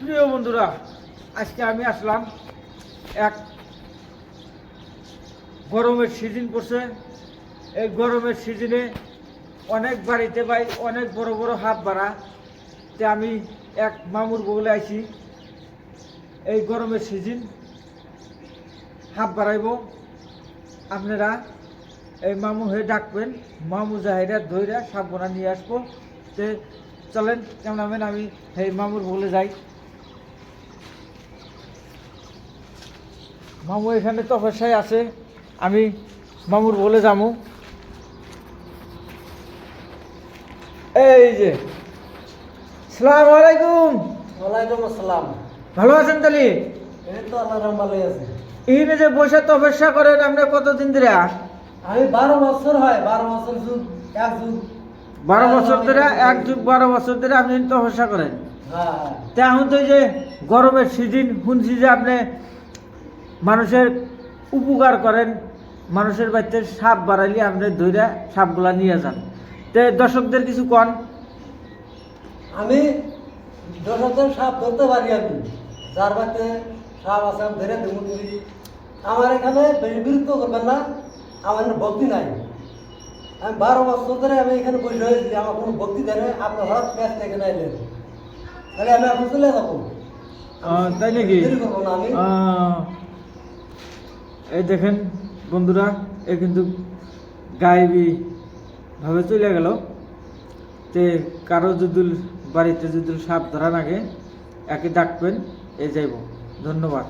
প্রিয় বন্ধুরা, আজকে আমি আসলাম এক গরমের সিজন পড়ছে। এই গরমের সিজনে অনেক বাড়িতে ভাই অনেক বড় বড় হাত বাড়া, তে আমি এক মামুর বগলে আইছি। এই গরমের সিজন হাত বাড়াইব, আপনারা এই মামু হয়ে ডাকবেন। মামু জাহিরা ধৈরা সাবধানা নিয়ে আসবো। তে চলেন ক্যামেরাম্যান, আমি এই মামুর বগলে যাই। মামু এখানে তপস্যায় আছে, আমি মামুর বলে যাবো। এই যে সালাম আলাইকুম। ওয়ালাইকুম আসসালাম। ভালো আছেন তালি? এই তো আল্লাহর রহমতে ভালোই আছে। ইনে যে বসে তপস্যা করেন আপনি কতদিন ধরে? আমি 12 বছর হয়, 12 বছর যুগ এক যুগ 12 বছর ধরে, এক যুগ 12 বছর ধরে আপনি তপস্যা করেন। হ্যাঁ। তা এখন তো এই যে গরমের সিজন, শুনছি যে আপনি মানুষের উপকার করেন, মানুষের বাড়িতে সাপ বাড়াইলে আপনি ধৈরা সাপগুলা নিয়ে যান। তে দর্শকদের কিছু কন। আমি দর্শকদের সাপ ধরতে পারি, আমি যার বাড়িতে সাপ আছে আমি ধরে দেবো। আমার এখানে বেশি বিরক্ত করবেন না, আমার এখানে ভক্তি নাই। আমি 12 বছর ধরে আমি এখানে বসে হয়েছি, আমার কোনো ভক্তি দেয় না। আপনি হঠাৎ ক্যাশ থেকে নাইলেন, তাহলে আমি এখন চলে যাবো। তাই নাকি? দেরি করবো না আমি। এই দেখেন বন্ধুরা, এ কিন্তু গায়েবী ভাবে চলে গেল। তে কারো যদি বাড়িতে যদি সাপ ধরা লাগে, একে ডাকবেন, এ যাইব। ধন্যবাদ।